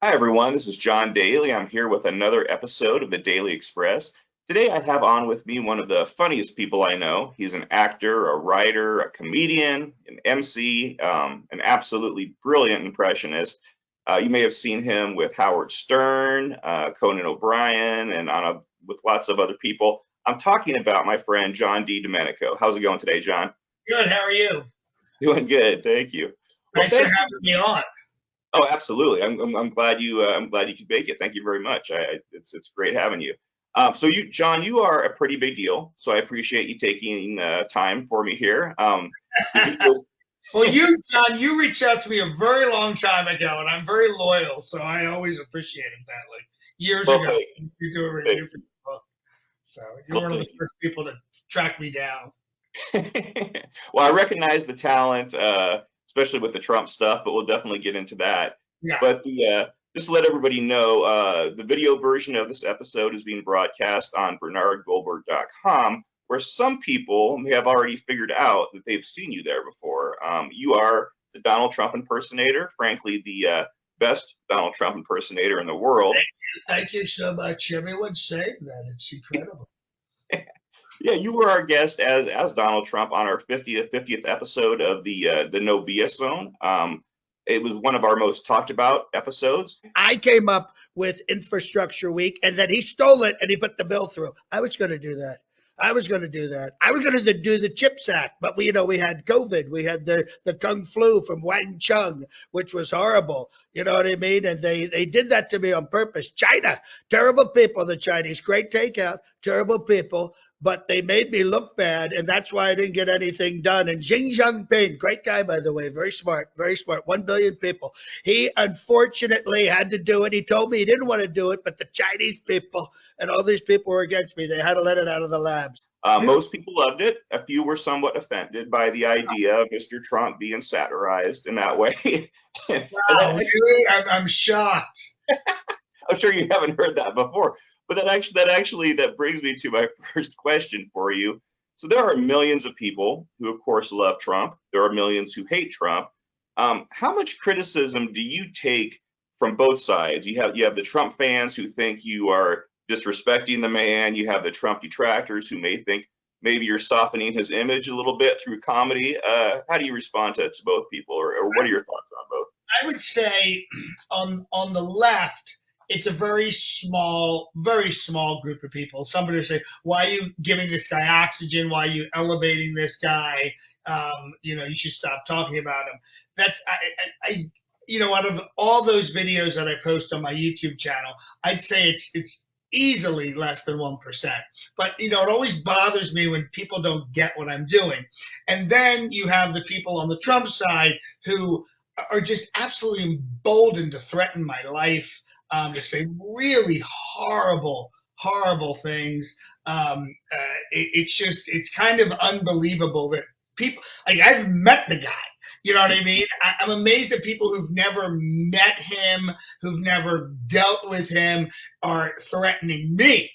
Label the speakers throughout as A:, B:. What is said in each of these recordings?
A: Hi, everyone. This is John Daly. I'm here with another episode of the Daly Express. Today, I have on with me one of the funniest people I know. He's an actor, a writer, a comedian, an MC, an absolutely brilliant impressionist. You may have seen him with Howard Stern, Conan O'Brien, and with lots of other people. I'm talking about my friend John Di Domenico. How's it going today, John?
B: Good. How are you?
A: Doing good, thank you. Well,
B: Thanks for
A: thanks.
B: having me on.
A: Oh, absolutely. I'm glad I'm glad you could make it. Thank you very much. It's great having you. So you, John, you are a pretty big deal. So I appreciate you taking time for me here. The video,
B: Well, you, John, you reached out to me a very long time ago, and I'm very loyal, so I always appreciated that. Like years
A: well,
B: ago, you do a
A: thank
B: review for the book, so you're
A: well,
B: one of the
A: thank
B: first people to track me down.
A: you. Well, I recognize the talent, especially with the Trump stuff, but we'll definitely get into that.
B: Yeah.
A: But just to let everybody know, the video version of this episode is being broadcast on bernardgoldberg.com, where some people may have already figured out that they've seen you there before. You are the Donald Trump impersonator, frankly, the best Donald Trump impersonator in the world.
B: Thank you so much. Everyone's saying that. It's incredible.
A: Yeah, you were our guest as Donald Trump on our 50th episode of the No BS Zone. It was one of our most talked about episodes.
B: I came up with Infrastructure Week, and then he stole it and he put the bill through. I was going to do that. I was going to do that. I was going to do the CHIPS Act, but we had COVID. We had the Kung Flu from Wang Chung, which was horrible. You know what I mean? And they did that to me on purpose. China, terrible people, the Chinese. Great takeout, terrible people. But they made me look bad, and that's why I didn't get anything done. And Xi Jinping, great guy, by the way, very smart, 1 billion people. He unfortunately had to do it. He told me he didn't want to do it, but the Chinese people and all these people were against me. They had to let it out of the labs.
A: Most people loved it. A few were somewhat offended by the idea of Mr. Trump being satirized in that way.
B: Wow, really? I'm shocked.
A: I'm sure you haven't heard that before, but that brings me to my first question for you. So there are millions of people who, of course, love Trump. There are millions who hate Trump. How much criticism do you take from both sides? You have the Trump fans who think you are disrespecting the man. You have the Trump detractors who may think maybe you're softening his image a little bit through comedy. How do you respond to both people, or what are your thoughts on both?
B: I would say on the left, it's a very small group of people. Somebody would say, "Why are you giving this guy oxygen? Why are you elevating this guy? You should stop talking about him." That's out of all those videos that I post on my YouTube channel, I'd say it's easily less than 1%. But it always bothers me when people don't get what I'm doing. And then you have the people on the Trump side who are just absolutely emboldened to threaten my life, to say really horrible things. It's kind of unbelievable that people, like, I've met the guy. You know what I mean? I'm amazed at people who've never met him, who've never dealt with him, are threatening me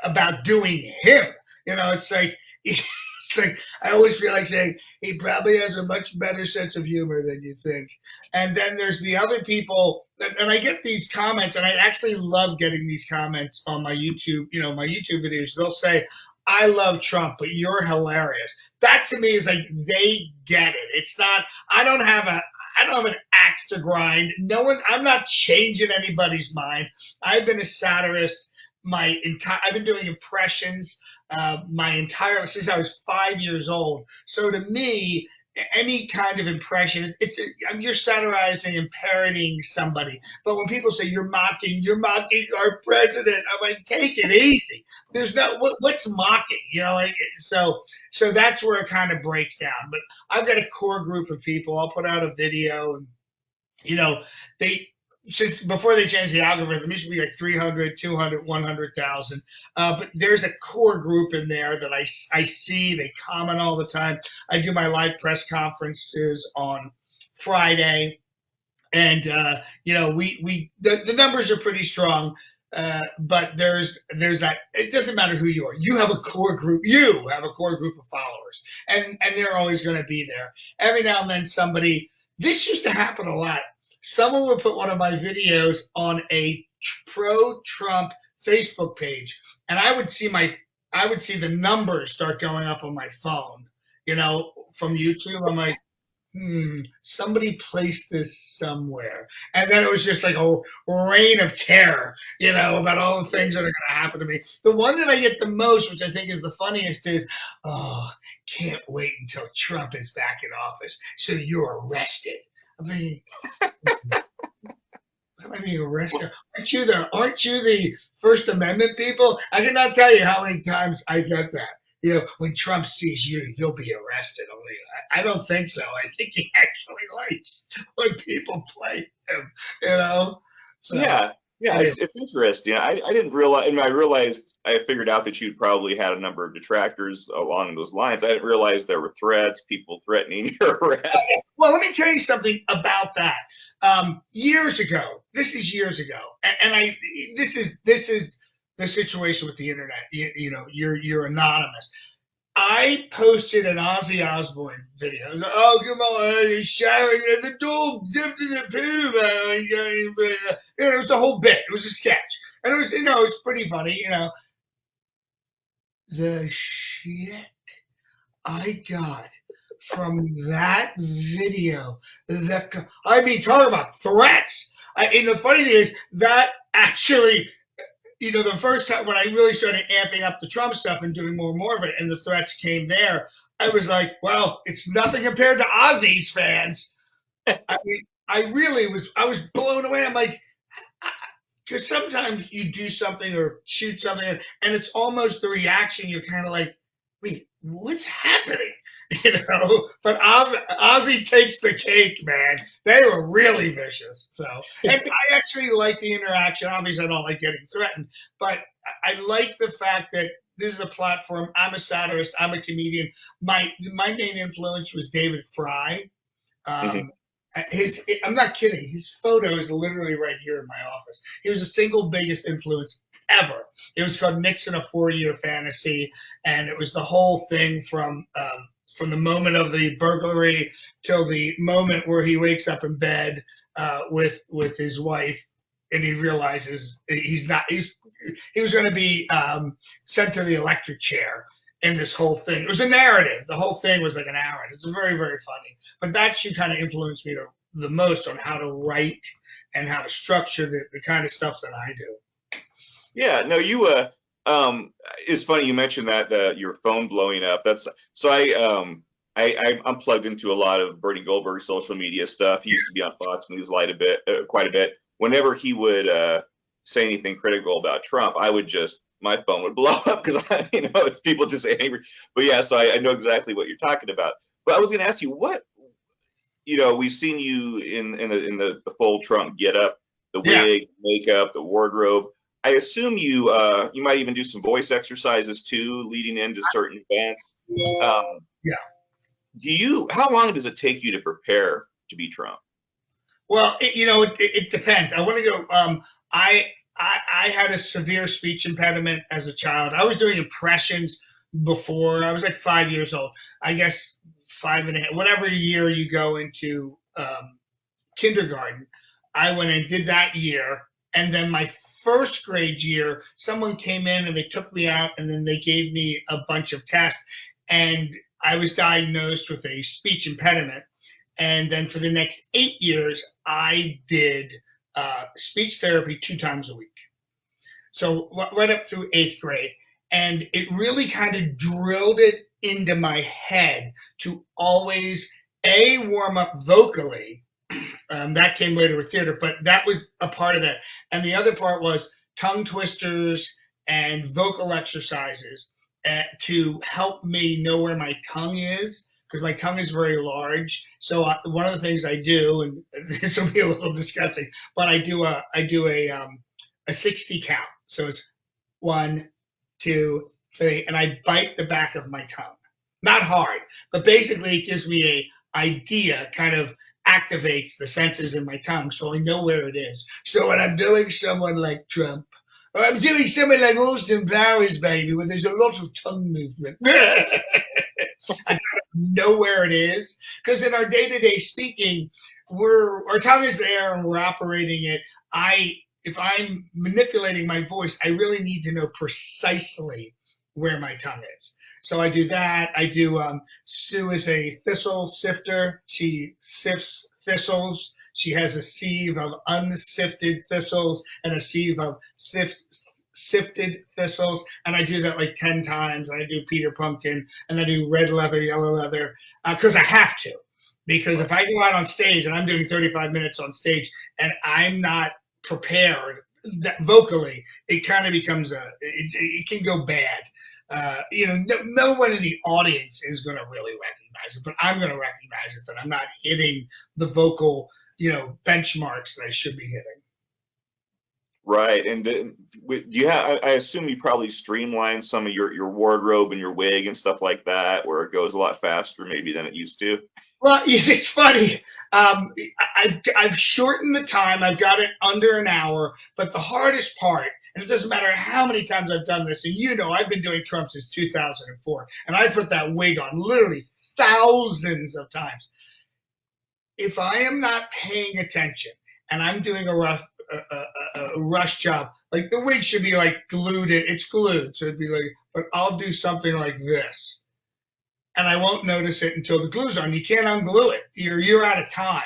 B: about doing him. It's like, I always feel like saying he probably has a much better sense of humor than you think. And then there's the other people, and I get these comments, and I actually love getting these comments on my YouTube, my YouTube videos. They'll say, "I love Trump, but you're hilarious." That to me is like they get it. It's not. I don't have an axe to grind. I'm not changing anybody's mind. I've been a satirist I've been doing impressions since I was 5 years old. So to me, any kind of impression, you're satirizing and parodying somebody. But when people say you're mocking our president, I'm like, take it easy. There's what's mocking, so that's where it kind of breaks down. But I've got a core group of people. I'll put out a video, and they, since before they changed the algorithm, it used to be like 300, 200, 100,000. But there's a core group in there that I see. They comment all the time. I do my live press conferences on Friday, and the numbers are pretty strong. But there's that. It doesn't matter who you are. You have a core group. You have a core group of followers, and they're always going to be there. Every now and then, this used to happen a lot. someone would put one of my videos on a pro-Trump Facebook page, and I would see the numbers start going up on my phone, from YouTube. I'm like, somebody placed this somewhere. And then it was just like a reign of terror, about all the things that are going to happen to me. The one that I get the most, which I think is the funniest, is, oh, can't wait until Trump is back in office, so you're arrested. I mean, why am I being arrested? Aren't you the First Amendment people? I cannot tell you how many times I get that. When Trump sees you, you'll be arrested. I don't think so. I think he actually likes when people play him, So,
A: Yeah, it's interesting. I didn't realize, and I figured out that you'd probably had a number of detractors along those lines. I didn't realize there were threats, people threatening your arrest.
B: Well, let me tell you something about that. Years ago, this is years ago, and this is the situation with the internet. You're anonymous. I posted an Ozzy Osbourne video. I was like, oh, come on, he's showering at the door, dipped in the poo. It was a whole bit. It was a sketch. And it was, it was pretty funny, The shit I got from that video, talking about threats. And the funny thing is, that actually, the first time when I really started amping up the Trump stuff and doing more and more of it, and the threats came there, I was like, well, it's nothing compared to Ozzy's fans. I mean, I was blown away. I'm like, because sometimes you do something or shoot something, and it's almost the reaction, you're kind of like, wait, what's happening? But Ozzy takes the cake, man. They were really vicious. So, and I actually like the interaction. Obviously, I don't like getting threatened, but I like the fact that this is a platform. I'm a satirist. I'm a comedian. My main influence was David Fry. I'm not kidding. His photo is literally right here in my office. He was the single biggest influence ever. It was called Nixon, a 4-Year Fantasy, and it was the whole thing from the moment of the burglary till the moment where he wakes up in bed with his wife, and he realizes he was going to be sent to the electric chair in this whole thing. It was a narrative. The whole thing was like an narrative. It's very, very funny. But that should kind of influence me the most on how to write and how to structure the kind of stuff that I do.
A: Yeah, no, it's funny you mentioned that your phone blowing up. I'm plugged into a lot of Bernie Goldberg's social media stuff. He used to be on Fox News Light quite a bit. Whenever he would say anything critical about Trump, my phone would blow up because it's people just angry. But yeah, so I know exactly what you're talking about. But I was going to ask you, what we've seen you in the full Trump getup, the wig, makeup, the wardrobe. I assume you might even do some voice exercises too, leading into certain events. How long does it take you to prepare to be Trump?
B: Well, it depends. I want to go. I had a severe speech impediment as a child. I was doing impressions before. I was like 5 years old. I guess 5.5, whatever year you go into kindergarten. I went and did that year, and then my first grade year, someone came in and they took me out, and then they gave me a bunch of tests, and I was diagnosed with a speech impediment. And then for the next 8 years, I did speech therapy 2 times a week. So right up through 8th grade. And it really kind of drilled it into my head to always, warm up vocally. That came later with theater, but that was a part of that. And the other part was tongue twisters and vocal exercises to help me know where my tongue is, because my tongue is very large. So one of the things I do, and this will be a little disgusting, but I do a 60 count. So it's 1, 2, 3, and I bite the back of my tongue. Not hard, but basically it gives me a idea, kind of activates the senses in my tongue, so I know where it is. So when I'm doing someone like Trump, or I'm doing someone like Austin Powers, baby, where there's a lot of tongue movement, I kind of know where it is. Because in our day-to-day speaking, our tongue is there and we're operating it. If I'm manipulating my voice, I really need to know precisely where my tongue is. So I do that. I do. Sue is a thistle sifter. She sifts thistles. She has a sieve of unsifted thistles and a sieve of sifted thistles, and I do that like 10 times. And I do Peter Pumpkin, and I do red leather, yellow leather, because I have to. Because if I go out on stage and I'm doing 35 minutes on stage and I'm not prepared vocally, it kind of becomes it can go bad. No one in the audience is going to really recognize it, but I'm going to recognize it that I'm not hitting the vocal, benchmarks that I should be hitting.
A: Right, and I assume you probably streamline some of your wardrobe and your wig and stuff like that, where it goes a lot faster maybe than it used to.
B: Well, it's funny. I've shortened the time. I've got it under an hour. But the hardest part, and it doesn't matter how many times I've done this, and I've been doing Trump since 2004, and I put that wig on literally thousands of times. If I am not paying attention and I'm doing a rush job, like the wig should be like glued in. It's glued, so it'd be like, but I'll do something like this. And I won't notice it until the glue's on. You can't unglue it. You're out of time.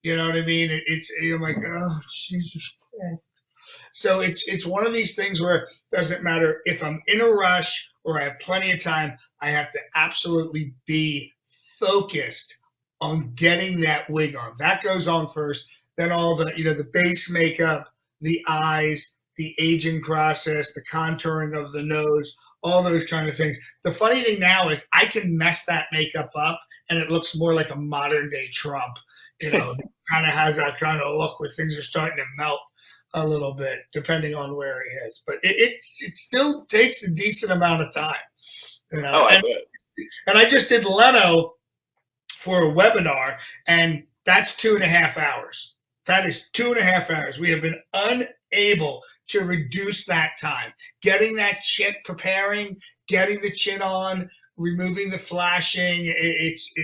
B: You know what I mean? You're like, oh, Jesus Christ. So it's one of these things where it doesn't matter if I'm in a rush or I have plenty of time. I have to absolutely be focused on getting that wig on. That goes on first. Then all the base makeup, the eyes, the aging process, the contouring of the nose, all those kind of things. The funny thing now is I can mess that makeup up and it looks more like a modern day Trump. Kind of has that kind of look where things are starting to melt a little bit, depending on where he is. But it still takes a decent amount of time.
A: Oh, I bet.
B: And I just did Leno for a webinar, and that's 2.5 hours. That is 2.5 hours. We have been unable to reduce that time. Getting that chin, preparing, getting the chin on, removing the flashing. It's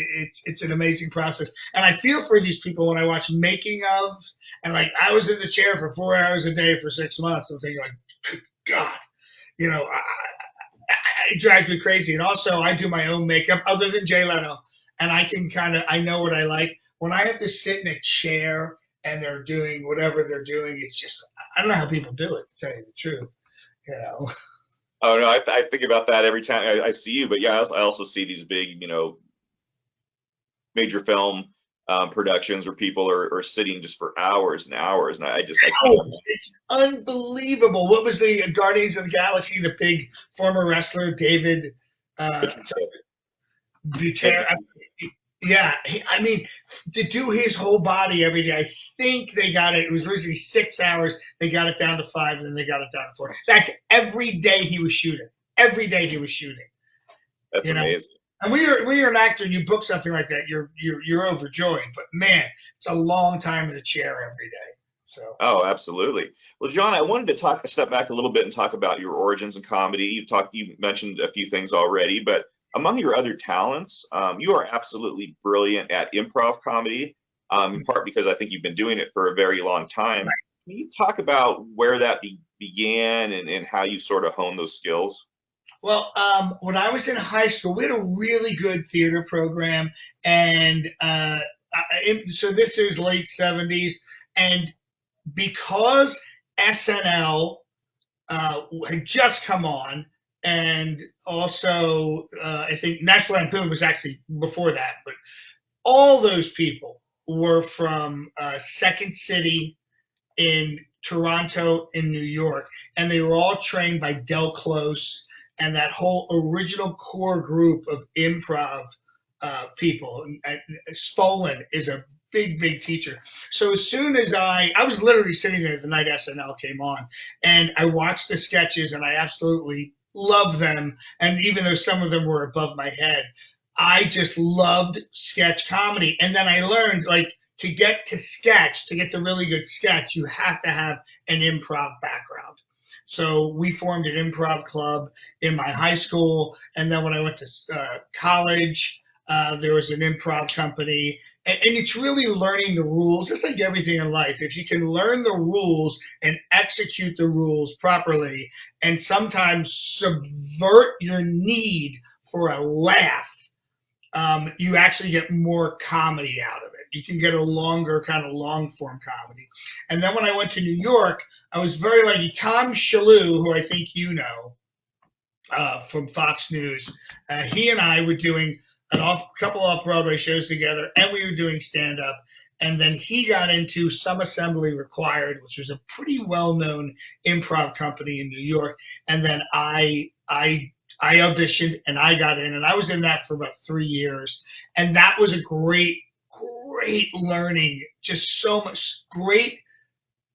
B: an amazing process. And I feel for these people when I watch making of, and like I was in the chair for 4 hours a day for 6 months. I'm thinking like, good God, it drives me crazy. And also I do my own makeup other than Jay Leno. And I know what I like. When I have to sit in a chair and they're doing whatever they're doing, it's just, I don't know how people do it, to tell you the truth,
A: Oh, no, I think about that every time I see you. But yeah, I also see these big, major film productions where people are sitting just for hours and hours. And I can't.
B: It's unbelievable. What was the Guardians of the Galaxy, the big former wrestler, David Buter? Yeah, to do his whole body every day, I think they got it. It was originally 6 hours. They got it down to 5, and then they got it down to 4. That's every day he was shooting. Every day he was shooting.
A: That's amazing.
B: And when you're an actor and you book something like that, you're overjoyed. But man, it's a long time in the chair every day. So. Oh,
A: absolutely. Well, John, I wanted to step back a little bit and talk about your origins in comedy. You mentioned a few things already, but among your other talents, you are absolutely brilliant at improv comedy, in part because I think you've been doing it for a very long time. Right. Can you talk about where that began and how you sort of honed those skills?
B: Well, when I was in high school, we had a really good theater program, and so this is late 70s, and because SNL had just come on, and also I think National Lampoon was actually before that, but all those people were from Second City in Toronto and New York, and they were all trained by Del Close and that whole original core group of improv people. Spolin is a big teacher. So as soon as I was literally sitting there the night SNL came on, and I watched the sketches, and I absolutely loved them. And even though some of them were above my head, I just loved sketch comedy. And then I learned, like, to get the really good sketch, you have to have an improv background. So we formed an improv club in my high school. And then when I went to college, There was an improv company, and it's really learning the rules. Just like everything in life, if you can learn the rules and execute the rules properly, and sometimes subvert your need for a laugh, you actually get more comedy out of it. You can get a longer kind of long form comedy. And then when I went to New York, I was very lucky. Tom Shalhoub, who I think you know, from Fox News. He and I were doing couple off Broadway shows together, and we were doing stand up. And then he got into Some Assembly Required, which was a pretty well known improv company in New York. And then I auditioned and I got in, and I was in that for about 3 years. And that was a great learning. Just so much great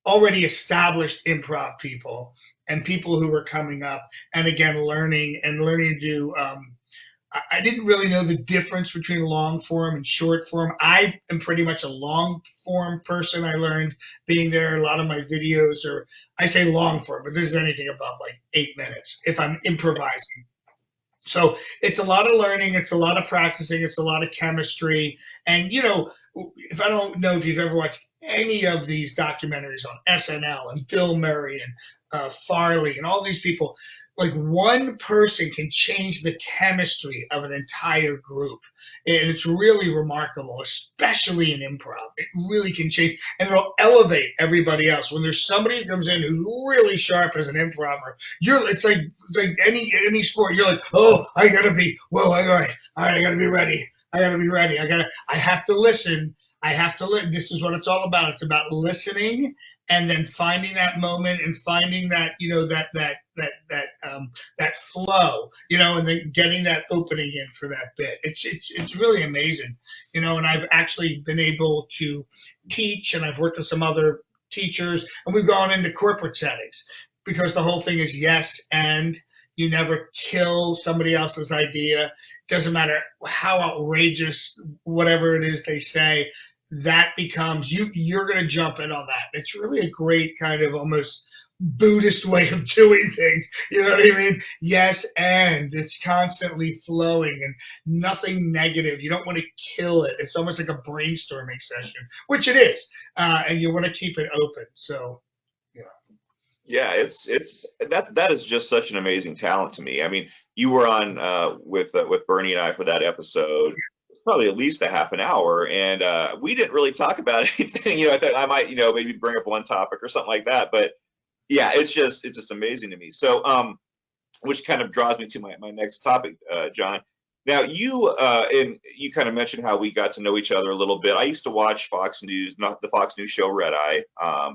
B: already established improv people and people who were coming up, and again learning to do. I didn't really know the difference between long form and short form. I am pretty much a long form person. I learned being there. A lot of my videos are, I say long form, but this is anything above like 8 minutes if I'm improvising. So it's a lot of learning, it's a lot of practicing, it's a lot of chemistry. And, if I don't know if you've ever watched any of these documentaries on SNL and Bill Murray and Farley and all these people, like one person can change the chemistry of an entire group. And it's really remarkable, especially in improv. It really can change, and it'll elevate everybody else. When there's somebody who comes in who's really sharp as an improver, it's like any sport. You're like, oh, I gotta be, whoa, all right, I gotta be ready. I have to listen. This is what it's all about. It's about listening and then finding that moment and finding that, that flow, and then getting that opening in for that bit. It's really amazing, and I've actually been able to teach, and I've worked with some other teachers, and we've gone into corporate settings because the whole thing is yes, and you never kill somebody else's idea. Doesn't matter how outrageous whatever it is they say, that becomes you're going to jump in on that. It's really a great kind of almost Buddhist way of doing things. You know what I mean? Yes, and it's constantly flowing and nothing negative. You don't want to kill it. It's almost like a brainstorming session, which it is, and you want to keep it open. So,
A: Yeah, it's that is just such an amazing talent to me. I mean, you were on with Bernie and I for that episode. Probably at least a half an hour, and we didn't really talk about anything. I thought I might, maybe bring up one topic or something like that. But yeah, it's just amazing to me. So, which kind of draws me to my next topic, John. Now, you kind of mentioned how we got to know each other a little bit. I used to watch Fox News, not the Fox News show Red Eye.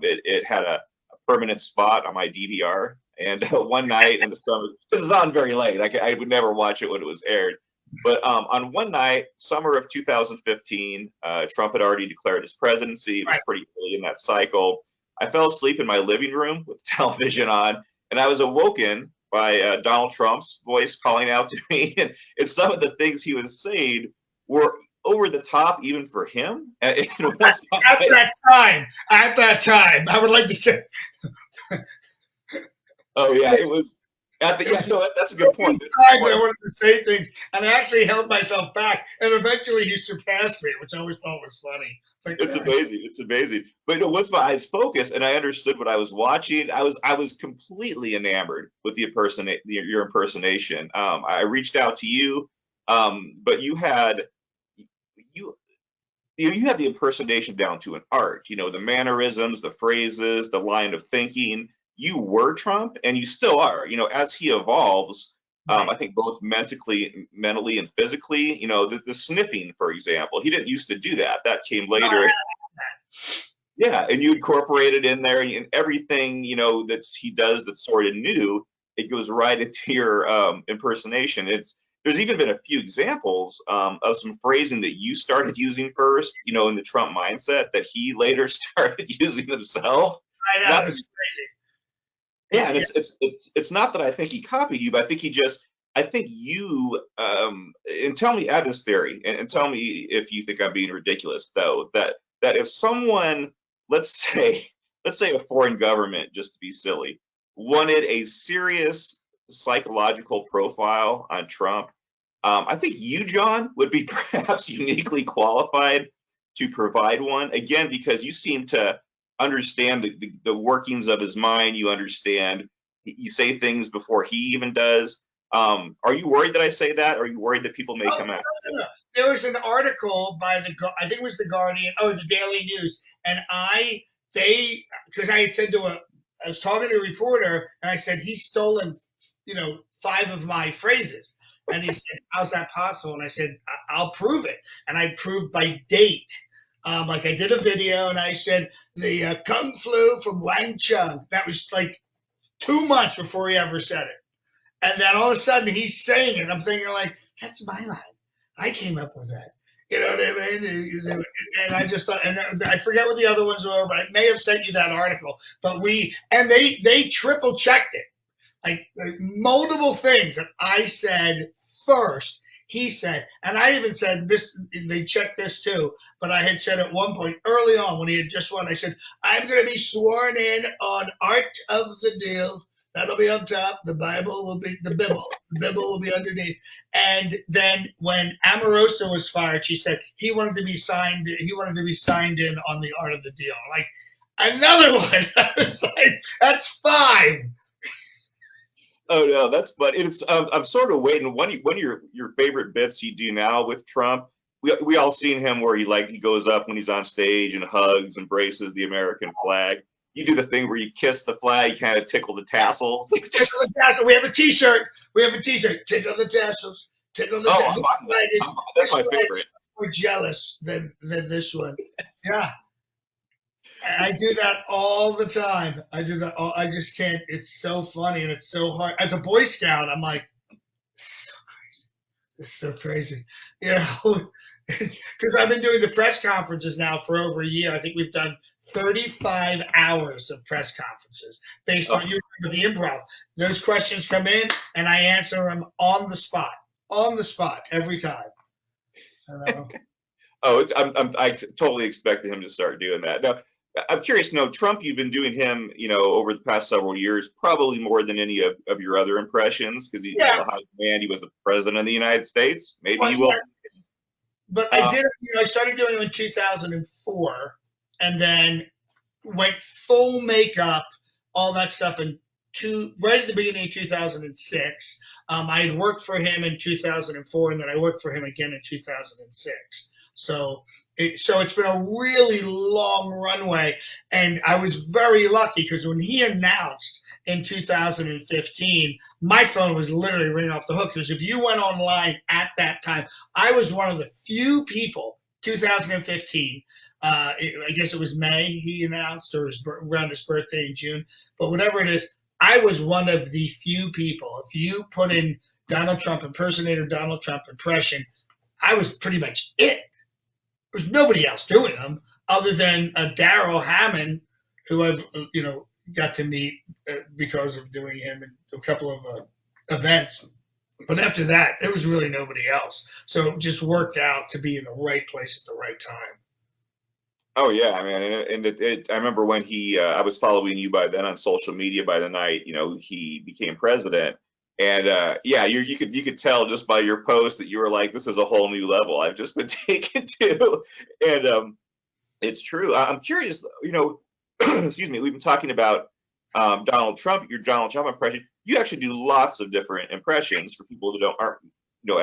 A: It had a permanent spot on my DVR, and one night in the summer, this is on very late. I would never watch it when it was aired. But on one night, summer of 2015, Trump had already declared his presidency. It was pretty early in that cycle. I fell asleep in my living room with television on, and I was awoken by Donald Trump's voice calling out to me. And some of the things he was saying were over the top, even for him. At
B: that time, I would like to say.
A: Oh yeah, it was. So that's a good point.
B: I wanted to say things, and I actually held myself back, and eventually he surpassed me, which I always thought was funny.
A: It's amazing. It's amazing. But once my eyes focused and I understood what I was watching, I was completely enamored with your impersonation. I reached out to you, but you had the impersonation down to an art. The mannerisms, the phrases, the line of thinking. You were Trump, and you still are. As he evolves, I think both mentally and physically. The sniffing, for example, he didn't used to do that. That came later. Yeah, and you incorporate it in there, and everything he does that's sort of new. It goes right into your impersonation. There's even been a few examples of some phrasing that you started using first, in the Trump mindset that he later started using himself.
B: I know, it's crazy.
A: Yeah, and it's not that I think he copied you, but I think you and tell me, add this theory, and tell me if you think I'm being ridiculous, though, that if someone, let's say a foreign government, just to be silly, wanted a serious psychological profile on Trump, I think you, John, would be perhaps uniquely qualified to provide one. Again, because you seem to understand the workings of his mind. You understand, you say things before he even does. Are you worried that I say that? Or are you worried that people may
B: Oh,
A: come at?
B: no. There was an article by I think it was the Guardian, the Daily News, and because I had said I was talking to a reporter, and I said he's stolen, 5 of my phrases, and he said, "How's that possible?" And I said, "I'll prove it," and I proved by date. Like I did a video, and I said the kung flu from Wang Chung. That was like 2 months before he ever said it. And then all of a sudden he's saying it. I'm thinking like, that's my line. I came up with that. You know what I mean? And I just thought, and I forget what the other ones were, but I may have sent you that article. But they triple checked it, like multiple things that I said first. He said, and I even said this. They checked this too, but I had said at one point early on when he had just won, I said, "I'm going to be sworn in on Art of the Deal. That'll be on top. The Bible will be the Bible. The Bible will be underneath." And then when Amorosa was fired, she said he wanted to be signed. He wanted to be signed in on the Art of the Deal. Like another one. I was like, that's 5.
A: Oh no, that's but it's. I'm sort of waiting. One of your favorite bits you do now with Trump. We all seen him where he goes up when he's on stage and hugs, embraces the American flag. You do the thing where you kiss the flag, you kind of tickle the tassels.
B: Tickle the tassel. We have a T-shirt. Tickle the tassels. Tickle the tassels.
A: That's my favorite.
B: More jealous than this one. Yeah. And I do that all the time. I do that. I just can't. It's so funny and it's so hard. As a Boy Scout, I'm like, it's so crazy. It's so crazy. Because I've been doing the press conferences now for over a year. I think we've done 35 hours of press conferences based on the Improv. Those questions come in and I answer them on the spot every time.
A: I totally expected him to start doing that. Now, I'm curious. Trump, you've been doing him, over the past several years, probably more than any of your other impressions, because he's the high command. He was the president of the United States. Maybe he will.
B: But I did. I started doing them in 2004, and then went full makeup, all that stuff, right at the beginning of 2006. I had worked for him in 2004, and then I worked for him again in 2006. So it's been a really long runway, and I was very lucky because when he announced in 2015, my phone was literally ringing off the hook because if you went online at that time, I was one of the few people, 2015, I guess it was May he announced, or around his birthday in June, but whatever it is, I was one of the few people. If you put in Donald Trump impersonator, Donald Trump impression, I was pretty much it. There's nobody else doing them other than Daryl Hammond, who I've got to meet because of doing him in a couple of events. But after that, there was really nobody else. So it just worked out to be in the right place at the right time.
A: Oh yeah, I mean, and I remember when I was following you by then on social media by the night, he became president. And you could tell just by your post that you were like, this is a whole new level I've just been taken to. And it's true. I'm curious, excuse me, we've been talking about Donald Trump, your Donald Trump impression. You actually do lots of different impressions for people who aren't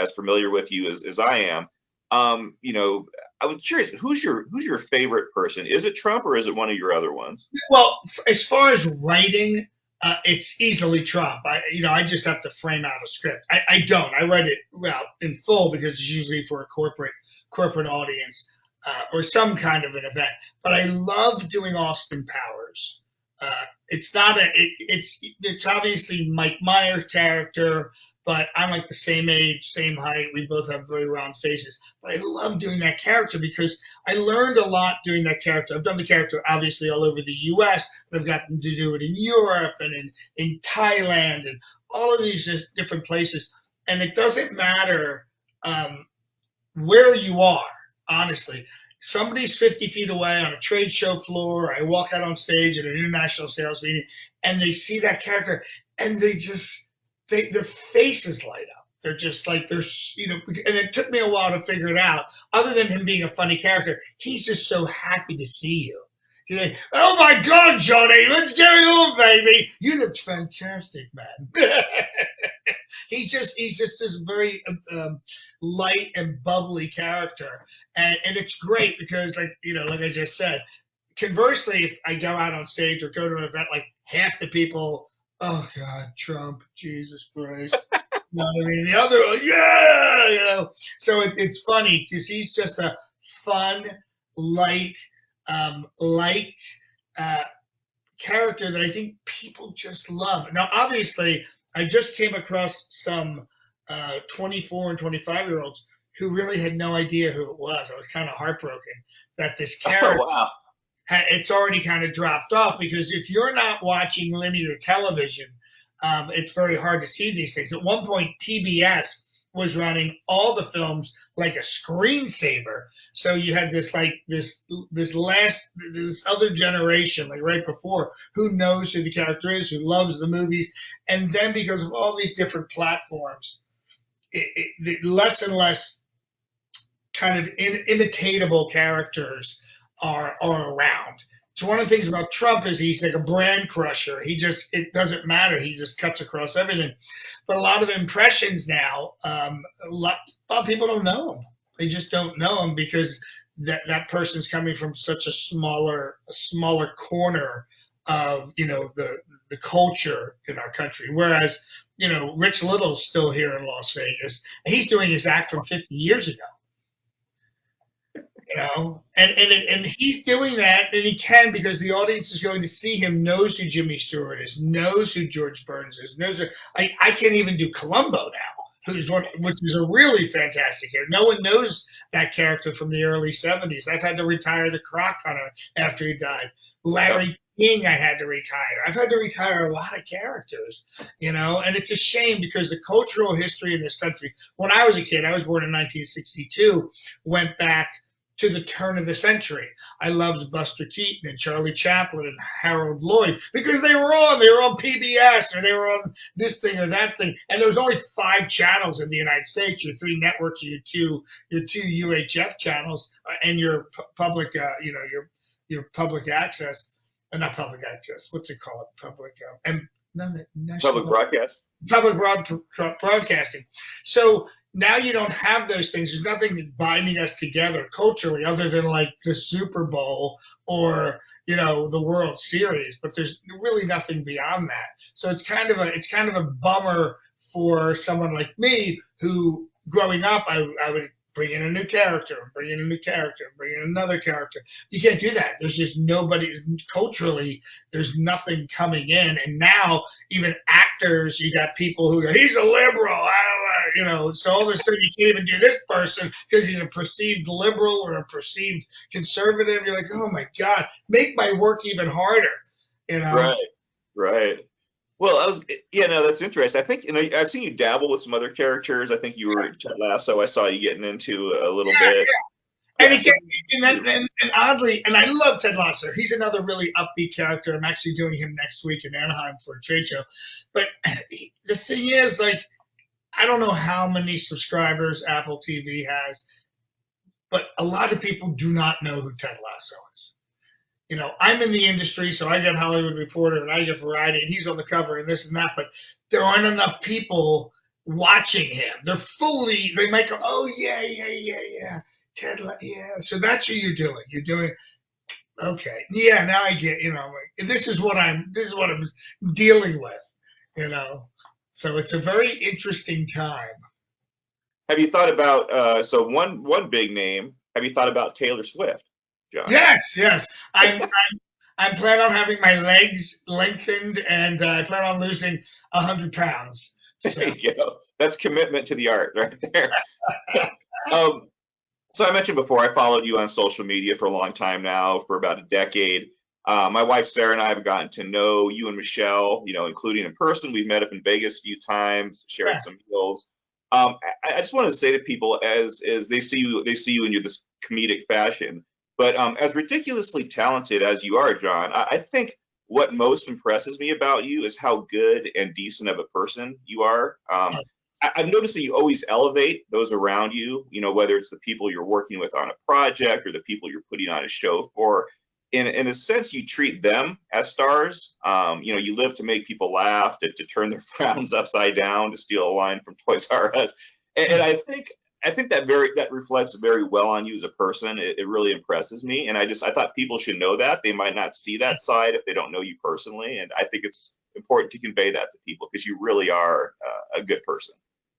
A: as familiar with you as I am. I was curious, who's your favorite person? Is it Trump or is it one of your other ones?
B: Well, as far as writing, it's easily Trump. I just have to frame out a script. I don't. I write it in full because it's usually for a corporate audience or some kind of an event. But I love doing Austin Powers. It's obviously Mike Myers' character, but I'm like the same age, same height. We both have very round faces. But I love doing that character because I learned a lot doing that character. I've done the character obviously all over the U.S., but I've gotten to do it in Europe and in Thailand and all of these different places. And it doesn't matter where you are, honestly. Somebody's 50 feet away on a trade show floor. I walk out on stage at an international sales meeting, and they see that character, and their faces light up. They're just like and it took me a while to figure it out. Other than him being a funny character, he's just so happy to see you. He's like, "Oh my God, Johnny, let's get it on, baby. You looked fantastic, man." He's just this very light and bubbly character, and it's great because like I just said. Conversely, if I go out on stage or go to an event, like half the people, oh God, Trump, Jesus Christ. You know what I mean? The other, yeah. So it's funny because he's just a fun, light, light character that I think people just love. Now, obviously, I just came across some 24 and 25-year-olds who really had no idea who it was. I was kind of heartbroken that this character.
A: Oh, wow.
B: It's already kind of dropped off because if you're not watching linear television, it's very hard to see these things. At one point, TBS was running all the films like a screensaver. So you had this other generation, like right before, who knows who the character is, who loves the movies. And then because of all these different platforms, less and less kind of imitatable characters are around. So one of the things about Trump is he's like a brand crusher. It doesn't matter. He just cuts across everything. But a lot of impressions now, a lot of people don't know him. They just don't know him because that person's coming from such a smaller corner of the culture in our country. Whereas Rich Little's still here in Las Vegas. He's doing his act from 50 years ago. And he's doing that, and he can because the audience is going to see him, knows who Jimmy Stewart is, knows who George Burns is, I can't even do Columbo now, which is a really fantastic character. No one knows that character from the early 70s. I've had to retire the Croc Hunter after he died. Larry King, I had to retire. I've had to retire a lot of characters, and it's a shame because the cultural history in this country, when I was a kid, I was born in 1962, went back to the turn of the century. I loved Buster Keaton and Charlie Chaplin and Harold Lloyd because they were on PBS or they were on this thing or that thing. And there was only 5 channels in the United States, your 3 networks, your two UHF channels, and your public, your public access, not public access. What's it called? Public
A: Public broadcast.
B: Public broadcasting. So now you don't have those things. There's nothing binding us together culturally other than like the Super Bowl or the World Series, but there's really nothing beyond that. So it's kind of a bummer for someone like me who growing up I would bring in a new character, bring in a new character, bring in another character. You can't do that. There's just nobody culturally. There's nothing coming in, and now even actors, you got people who go, he's a liberal. So all of a sudden you can't even do this person because he's a perceived liberal or a perceived conservative. You're like, oh my God, make my work even harder.
A: Right. Well, that's interesting. I think I've seen you dabble with some other characters. I think you were Ted Lasso. I saw you getting into a little bit.
B: Yeah. And oddly, and I love Ted Lasso. He's another really upbeat character. I'm actually doing him next week in Anaheim for a trade show. But the thing is, I don't know how many subscribers Apple TV has, but a lot of people do not know who Ted Lasso is. I'm in the industry, so I get Hollywood Reporter and I get Variety, and he's on the cover and this and that, but there aren't enough people watching him. They might go, oh, yeah, Ted, yeah. So that's what you're doing. You're doing, okay, yeah, now I get, this is what I'm dealing with, So it's a very interesting time.
A: Have you thought about, so one big name, have you thought about Taylor Swift? John.
B: Yes. I'm planning on having my legs lengthened, and I plan on losing 100 pounds. So.
A: There you go. That's commitment to the art right there. So I mentioned before, I followed you on social media for a long time now, for about a decade. My wife Sarah and I have gotten to know you and Michelle, including in person. We've met up in Vegas a few times, shared some meals. I just wanted to say to people as they see you in your this comedic fashion. But as ridiculously talented as you are, John, I think what most impresses me about you is how good and decent of a person you are. I've noticed that you always elevate those around you, whether it's the people you're working with on a project or the people you're putting on a show for. In a sense, you treat them as stars. You live to make people laugh, to turn their frowns upside down, to steal a line from Toys R Us. And I think that reflects very well on you as a person. It really impresses me, and I thought people should know that. They might not see that side if they don't know you personally, and I think it's important to convey that to people because you really are a good person.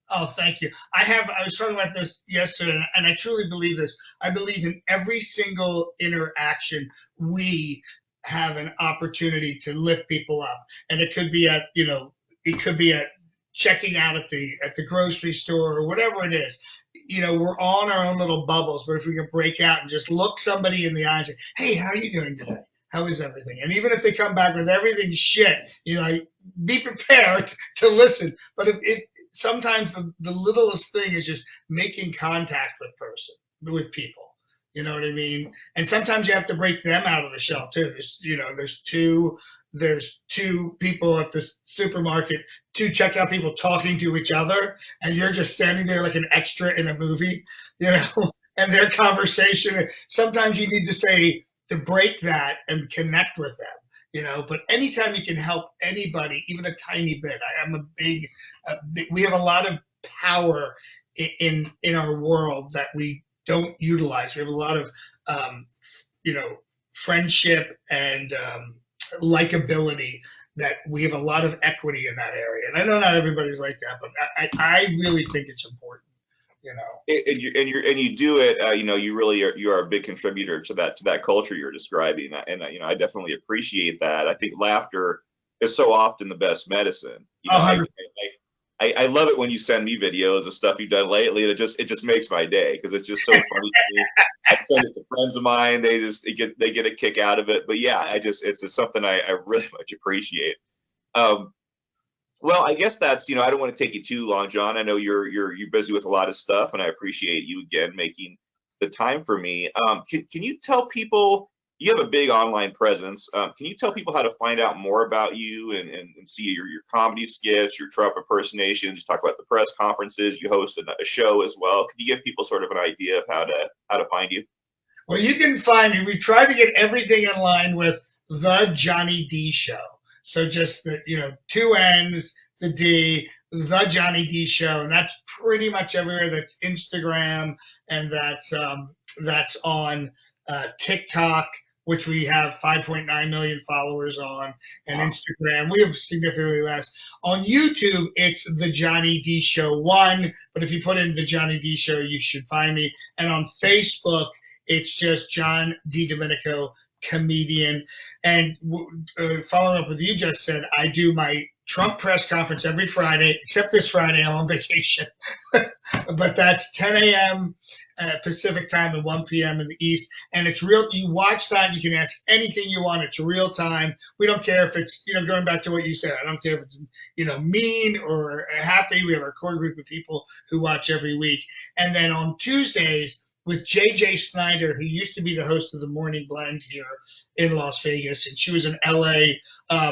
B: Oh, thank you. I was talking about this yesterday, and I truly believe this. I believe in every single interaction, we have an opportunity to lift people up. And it could be at checking out at the grocery store or whatever it is. We're all in our own little bubbles, but if we can break out and just look somebody in the eyes and, hey, how are you doing today? How is everything? And even if they come back with everything shit, be prepared to listen. But if sometimes the littlest thing is just making contact with people. You know what I mean? And sometimes you have to break them out of the shell too. There's two people at the supermarket, two checkout people talking to each other, and you're just standing there like an extra in a movie, and their conversation. Sometimes you need to break that and connect with them. But anytime you can help anybody, even a tiny bit, we have a lot of power in our world that we don't utilize. We have a lot of, friendship and likability, that we have a lot of equity in that area. And I know not everybody's like that, but I really think it's important.
A: And you do it. You are a big contributor to that culture you're describing, and I definitely appreciate that. I think laughter is so often the best medicine. I love it when you send me videos of stuff you've done lately, and it just makes my day because it's just so funny to me. I send it to friends of mine; they get a kick out of it. But yeah, it's just something I really much appreciate. Well, I guess that's, I don't want to take you too long, John. I know you're busy with a lot of stuff, and I appreciate you again making the time for me. Can you tell people, you have a big online presence? Can you tell people how to find out more about you and see your comedy skits, your Trump impersonations? You talk about the press conferences. You host a show as well. Can you give people sort of an idea of how to find you?
B: Well, you can find me. We try to get everything in line with the Johnny D Show. So just the, two N's, the D, the Johnny D Show, and that's pretty much everywhere. That's Instagram, and that's on TikTok, which we have 5.9 million followers on, and wow. Instagram, we have significantly less. On YouTube, it's the Johnny D Show 1, but if you put in the Johnny D Show, you should find me. And on Facebook, it's just John Di Domenico, comedian. And following up with you just said, I do my Trump press conference every Friday, except this Friday, I'm on vacation. But that's 10 a.m. Pacific time and 1 p.m. in the East. And it's real. You watch that, you can ask anything you want. It's real time. We don't care if it's, going back to what you said, I don't care if it's, mean or happy. We have our core group of people who watch every week. And then on Tuesdays, with JJ Snyder, who used to be the host of the Morning Blend here in Las Vegas, and she was an LA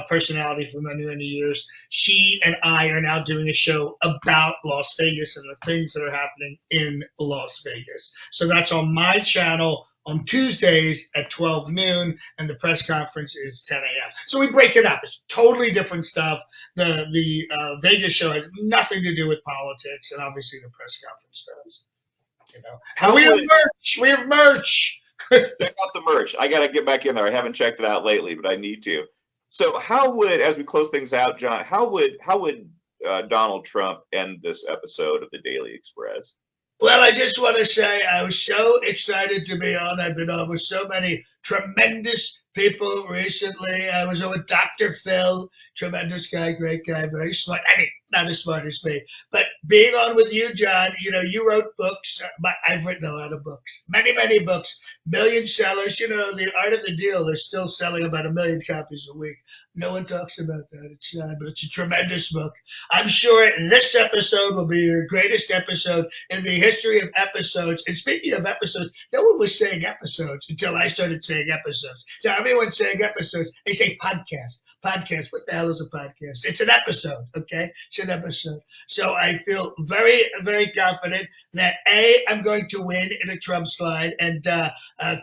B: personality for many, many years. She and I are now doing a show about Las Vegas and the things that are happening in Las Vegas. So that's on my channel on Tuesdays at 12 noon, and the press conference is 10 a.m. So we break it up. It's totally different stuff. The Vegas show has nothing to do with politics, and obviously the press conference does. We have merch. We have merch.
A: Check out the merch. I got to get back in there. I haven't checked it out lately, but I need to. So as we close things out, John, how would Donald Trump end this episode of the Daly Express?
B: Well, I just want to say I was so excited to be on. I've been on with so many tremendous people recently. I was on with Dr. Phil, tremendous guy, great guy, very smart. I mean, not as smart as me, but being on with you, John, you wrote books. I've written a lot of books, many, many books, million sellers. The Art of the Deal, they're still selling about 1 million copies a week. No one talks about that. It's sad, but it's a tremendous book. I'm sure this episode will be your greatest episode in the history of episodes. And speaking of episodes, no one was saying episodes until I started saying episodes. Now everyone's saying episodes. They say podcast. podcast. What the hell is a podcast? It's an episode, okay? It's an episode. So I feel very, very confident that I'm going to win in a Trump slide. And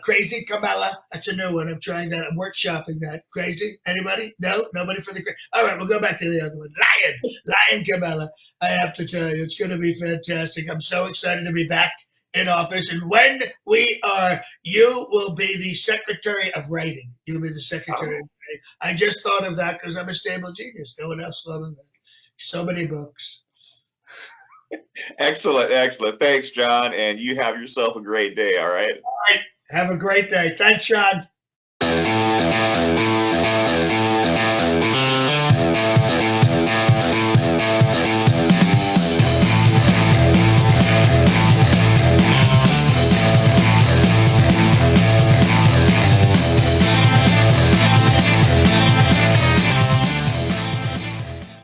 B: Crazy Kamala, that's a new one. I'm trying that. I'm workshopping that. Crazy? Anybody? No? Nobody for the... All right, we'll go back to the other one. Lion Kamala. I have to tell you, it's going to be fantastic. I'm so excited to be back in office. And when we are, you will be the Secretary of Writing. You'll be the Secretary of Writing. I just thought of that because I'm a stable genius. No one else thought of that. So many books.
A: Excellent, excellent. Thanks, John. And you have yourself a great day, all right?
B: All right. Have a great day. Thanks, Sean.